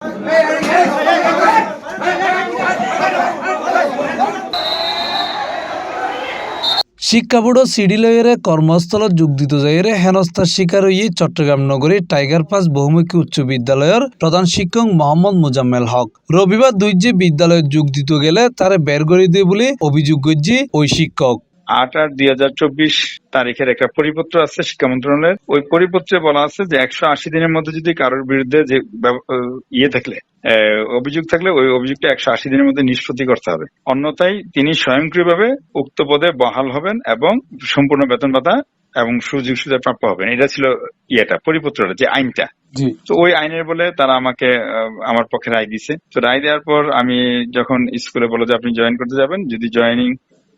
শিক্ষা board CD লয়ের কর্মস্থল যোগ দিতে যাইয়ে হেনস্থার শিকার হয়ে চট্টগ্রাম নগরীর টাইগার পাস বহুমুখী উচ্চ বিদ্যালয়ের প্রধান শিক্ষক মোহাম্মদ মোজাম্মেল হক রবিবার দুইজে বিদ্যালয়ে যোগ দিতে গেলে তারে বের করে দিয়ে বলে অভিযোগ করছে ওই শিক্ষক। 8/8/2024 তারিখের একটা পরিপত্র আছে শিক্ষা মন্ত্রণালয়ের। ওই পরিপত্রে বলা আছে যে 180 দিনের মধ্যে যদি কারোর বিরুদ্ধে যে থাকলে অভিযোগ থাকলে ওই অভিযোগটা 180 দিনের মধ্যে নিষ্পত্তি করতে হবে, অন্যথায় তিনি স্বয়ংক্রিয়ভাবে উক্ত পদে বহাল হবেন এবং সম্পূর্ণ বেতন ভাতা এবং সুযোগ সুবিধা প্রাপ্য হবেন। এটা ছিল পরিপত্রটা, যে আইনটা। তো ওই আইনের বলে তারা আমাকে আমার পক্ষে রায় দিছে। তো রায় দেওয়ার পর আমি যখন স্কুলে বলো যে আপনি জয়েন করতে যাবেন, যদি জয়েনিং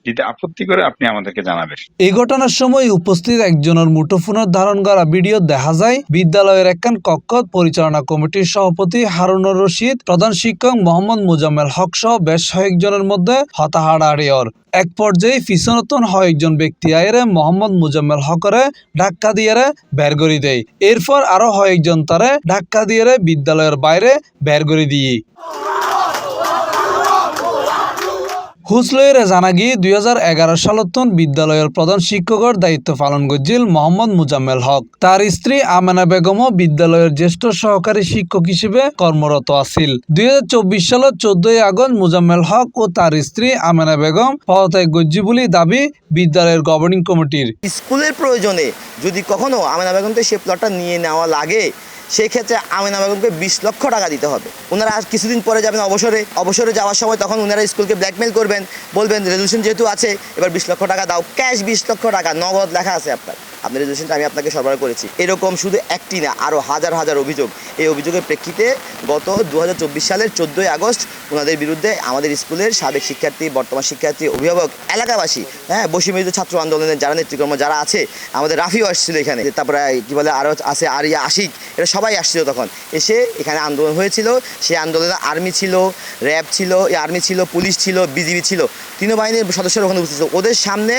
যদি আপত্তি করে আপনি আমাদেরকে জানাবেন। এই ঘটনার সময় উপস্থিত একজনের মুঠোফোনের ধারণ করা ভিডিও দেখা যায় বিদ্যালয়ের একখান কক্ষ পরিচালনা কমিটির সভাপতি হারুনুর রশিদ, প্রধান শিক্ষক মোহাম্মদ মোজাম্মেল হক সহ বেশ কয়েকজনের মধ্যে হতাহাড়াহাড়ির এক পর্যায়ে পিছনতন কয়েকজন ব্যক্তি আইরে মোহাম্মদ মোজাম্মেল হকরে ধাক্কা দিয়ে বের করে দেয়। এরপর আরো কয়েকজন তারে ধাক্কা দিয়ে বিদ্যালয়ের বাইরে বের করে দিয়ে। হুসলইরে জানা গিয়ে 2011 সালত বিদ্যালয়ের প্রধান শিক্ষকের দায়িত্ব পালন করছিল মোহাম্মদ মোজাম্মেল হক। তার স্ত্রী আমেনা বেগমও বিদ্যালয়ের জ্যেষ্ঠ সহকারী শিক্ষক হিসেবে কর্মরত আছিল। 2024 সালের 14 আগস্ট মোজাম্মেল হক ও তার স্ত্রী আমেনা বেগম পদত্যাগ করছে বলে দাবি বিদ্যালয়ের গভর্নিং কমিটির। স্কুলের প্রয়োজনে যদি কখনো আমেনা বেগমকে সে প্লটটা নিয়ে নেওয়া লাগে, সেই ক্ষেত্রে আমেনা বেগমকে 20 লক্ষ টাকা দিতে হবে। ওনারা আজ কিছুদিন পরে যাবেন অবসরে যাওয়ার সময়, তখন ওনারা স্কুলকে ব্ল্যাকমেল করবেন, বলবেন রেজলিউশন যেহেতু আছে এবার 20 লক্ষ টাকা দাও, ক্যাশ 20 লক্ষ টাকা নগদ লেখা আছে আপনার রেজলিউশনটা আমি আপনাকে সরবরাহ করেছি। এরকম শুধু একটি না, আরও হাজার হাজার অভিযোগ। এই অভিযোগের প্রেক্ষিতে গত 2024 সালের 14 আগস্ট ওনাদের বিরুদ্ধে আমাদের স্কুলের সাবেক শিক্ষার্থী, বর্তমান শিক্ষার্থী, অভিভাবক, এলাকাবাসী, বৈষম্য ছাত্র আন্দোলনের যারা নেতৃকর্ম যারা আছে, আমাদের রাফিও আসছিল এখানে, তারপরে কি বলে আরও আছে আরিয়া, আশিক, এরা সবাই আসছিল তখন এসে এখানে আন্দোলন হয়েছিল। সেই আন্দোলনে আর্মি ছিল, র্যাব ছিল, আর্মি ছিল, পুলিশ ছিল, বিজিবি ছিল, তিন বাহিনীর সদস্যরা ওখানে উপস্থিত ছিল। ওদের সামনে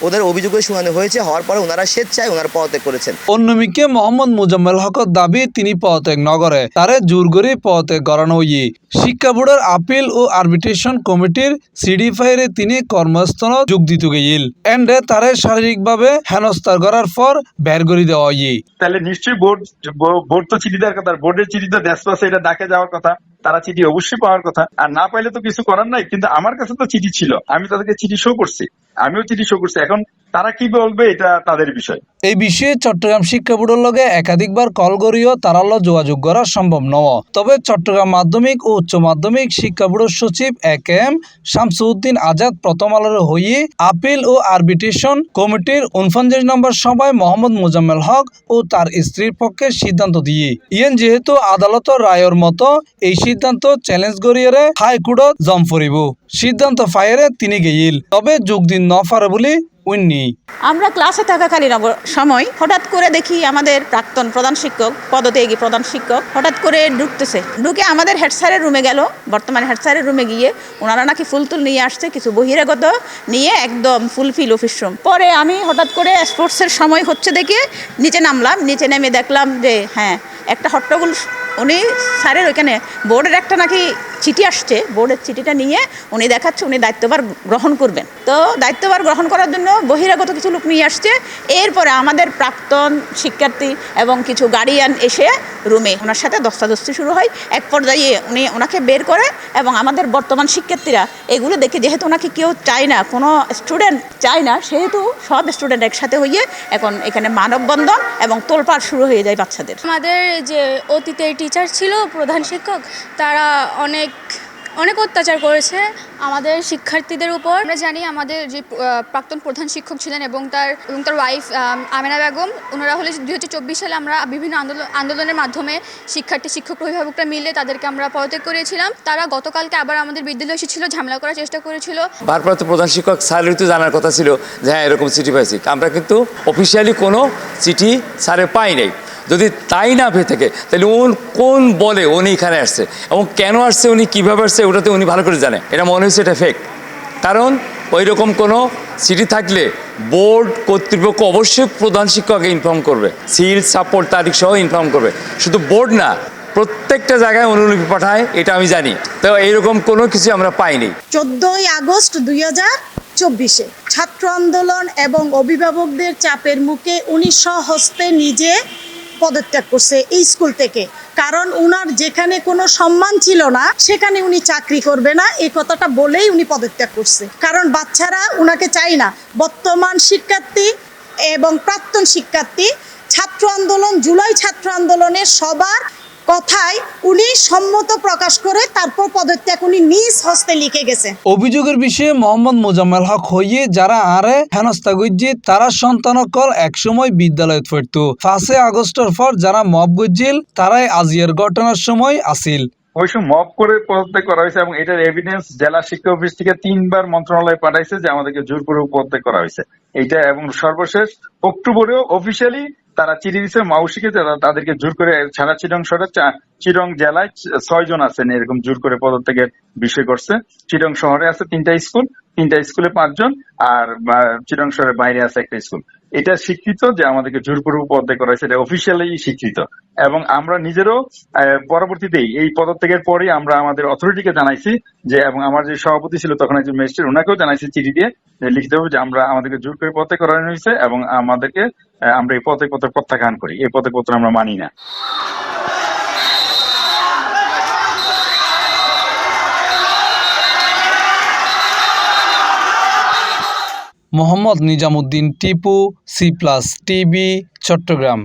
ওদের অভিযোগের শুনানি হয়েছে, হওয়ার পরে ওনারা ওনারা পদত্যাগ করেছেন। অন্যদিকে মোহাম্মদ মোজাম্মেল হকের দাবি তিনি পদত্যাগ নগরে তারে জোর করে পদত্যাগ করানো হইয়ে। শিক্ষা বোর্ডের আপিল ও আরবিট্রেশন কমিটির সিডিফাইরে তিনি কর্মস্থল যোগ দিতে গেছিল। এন্ডে তারে শারীরিকভাবে হেনস্থার করার পর বের করে দেওয়া হইয়ে। তাহলে নিশ্চয়ই বোর্ড তো চিঠি দেওয়ার কথা, বোর্ডের চিঠি তো দেশবাসে এটা ডাকে যাওয়ার কথা, তারা চিঠি অবশ্যই পাওয়ার কথা। আর না পাইলে তো কিছু করার নাই। কিন্তু আমার কাছে তো চিঠি ছিল, আমি তাদেরকে চিঠি শো করছি, আমিও চিঠি শো করছি। এখন তারা কি বলবে এটা তাদের বিষয়। এই বিষয়ে চট্টগ্রাম শিক্ষা বোর্ডের লগে একাধিকবার কল করিও তারাল যোগাযোগ করা সম্ভব নয়। তবে চট্টগ্রাম মাধ্যমিক ও উচ্চ মাধ্যমিক শিক্ষা বোর্ডের সচিব একেএম শামসুদ্দিন আজাদ প্রথম আলোর হয়ে আপিল ও আরবিট্রেশন কমিটির 49 নম্বর সভায় মোহাম্মদ মোজাম্মেল হক ও তার স্ত্রীর পক্ষে সিদ্ধান্ত দিয়ে ইয়েন যেহেতু আদালতের রায়ের মতো এই সিদ্ধান্ত চ্যালেঞ্জ করিয়ে হাইকোর্টত জম ফরিব। সিদ্ধান্ত ফায়ারে তিনি গেইল, তবে যোগ দিন ন পারে বলে আমরা ক্লাসে থাকাকালীন সময় হঠাৎ করে দেখি আমাদের প্রাক্তন প্রধান শিক্ষক, পদত্যাগী প্রধান শিক্ষক হঠাৎ করে ঢুকে আমাদের হেড স্যারের রুমে গেল। বর্তমানে হেড স্যারের রুমে গিয়ে ওনারা নাকি ফুলতুল নিয়ে আসছে, কিছু বহিরাগত নিয়ে একদম ফুলফিল অফিস রুম। পরে আমি হঠাৎ করে স্পোর্টসের সময় হচ্ছে দেখে নিচে নামলাম। নিচে নেমে দেখলাম যে একটা হট্টগোল। উনি স্যারের ওইখানে বোর্ডের একটা নাকি চিঠি আসছে, বোর্ডের চিঠিটা নিয়ে উনি দেখাচ্ছে উনি দায়িত্বভার গ্রহণ করবেন। তো দায়িত্বভার গ্রহণ করার জন্য বহিরাগত কিছু লোক নিয়ে আসছে। এরপরে আমাদের প্রাক্তন শিক্ষার্থী এবং কিছু গার্ডিয়ান এসে রুমে ওনার সাথে ধস্তাধস্তি শুরু হয়। এক পর্যায়ে ওনাকে বের করে এবং আমাদের বর্তমান শিক্ষার্থীরা এগুলো দেখে, যেহেতু ওনাকে কেউ চায় না, কোনো স্টুডেন্ট চায় না, সেহেতু সব স্টুডেন্ট একসাথে হয়ে এখন এখানে মানববন্ধন এবং তোলপাড় শুরু হয়ে যায় বাচ্চাদের। আমাদের যে অতীতের টিচার ছিল, প্রধান শিক্ষক, তারা অনেক অত্যাচার করেছে আমাদের শিক্ষার্থীদের উপর। আমরা জানি আমাদের যে প্রাক্তন প্রধান শিক্ষক ছিলেন এবং তার ওয়াইফ আমেনা বেগম, ওনারা হলে 2024 সালে আমরা বিভিন্ন আন্দোলনের মাধ্যমে শিক্ষক অভিভাবকরা মিলে তাদেরকে আমরা পদত্যাগ করেছিলাম। তারা গতকালকে আবার আমাদের বিদ্যালয়ে এসেছিল, ঝামেলা করার চেষ্টা করেছিল। ভারপ্রাপ্ত প্রধান শিক্ষক স্যারের তো জানার কথা ছিল যে এরকম চিঠি পাইছি। আমরা কিন্তু অফিসিয়ালি কোনো চিঠি স্যারে পাই নাই। যদি তাই না পেয়ে থাকে তাহলে কোন বলে উনি এখানে আসছে এবং কেন আসছে, উনি কীভাবে আসছে, ওটাতে উনি ভালো করে জানে। এটা মনে হচ্ছে এটা ফেক। কারণ ওই রকম কোনো চিঠি থাকলে বোর্ড কর্তৃপক্ষ অবশ্যই প্রধান শিক্ষককে ইনফর্ম করবে, সিল, সাপোর্ট, তারিখ সহ ইনফর্ম করবে। শুধু বোর্ড না, প্রত্যেকটা জায়গায় অনুলিপি পাঠায়, এটা আমি জানি। তো এইরকম কোনো কিছু আমরা পাইনি। 14 আগস্ট 2024 ছাত্র আন্দোলন এবং অভিভাবকদের চাপের মুখে উনি স্বহস্তে নিজে পদত্যাগ করছে এই স্কুল থেকে, কারণ উনার যেখানে কোনো সম্মান ছিল না সেখানে উনি চাকরি করবে না, এই কথাটা বলেই উনি পদত্যাগ করছে। কারণ বাচ্চারা উনাকে চায় না। বর্তমান শিক্ষার্থী এবং প্রাক্তন শিক্ষার্থী ছাত্র আন্দোলন, জুলাই ছাত্র আন্দোলনের সবার কথায় উনি সম্মত প্রকাশ করে তারপর পদত্যাগ উনি নিজ হস্তে লিখে গেছে। অভিযোগের বিষয়ে মোহাম্মদ মোজাম্মেল হক হইয়ে যারা আরে হেনস্থা গজ্জি তারা সন্তানকল একসময় বিদ্যালয়ত পড়ত। 5 আগস্টের পর যারা মব গজ্জিল তারাই আজিয়ার ঘটনার সময় আসিল। ওই সময় মব করে পদত্যাগ করা হয়েছে এবং এটার এভিডেন্স জেলা শিক্ষা অফিস থেকে 3 বার মন্ত্রণালয়ে পাঠাইছে যে আমাদেরকে জোর করে পদত্যাগ করা হয়েছে এইটা। এবং সর্বশেষ অক্টোবরেও অফিসিয়ালি তারা চিঠি দিচ্ছে মাউসিকে, তাদেরকে জোর করে সারা চিরং শহরে চিরং জেলায় 6 জন আছেন এরকম জোর করে পদত্যাগের বিষয় করছে। চিরং শহরে আছে 3টা স্কুল, 3টা স্কুলে 5 জন, আর চিরং শহরের বাইরে আছে 1টা স্কুল। এটা স্বীকৃত যে আমাদেরকে জোরপূর্বক পদত্যাগ করা হয়েছে, এটা অফিসিয়ালি স্বীকৃত। এবং আমরা নিজেরও পরবর্তীতে এই পদত্যাগের পরে আমরা আমাদের অথরিটিকে জানাইছি যে, এবং আমার যে সভাপতি ছিল তখন একজন ম্যাজিস্ট্রেট, ওনাকেও জানাইছি চিঠি দিয়ে লিখিত হবে যে আমাদেরকে জোর করে পদত্যাগ করানো হয়েছে এবং আমাদেরকে আমরা এই পদত্যাগপত্র প্রত্যাখ্যান করি, এই পদত্যাগপত্র আমরা মানি না। Mohammad Nizamuddin Tipu, C+ TV, Chittagong.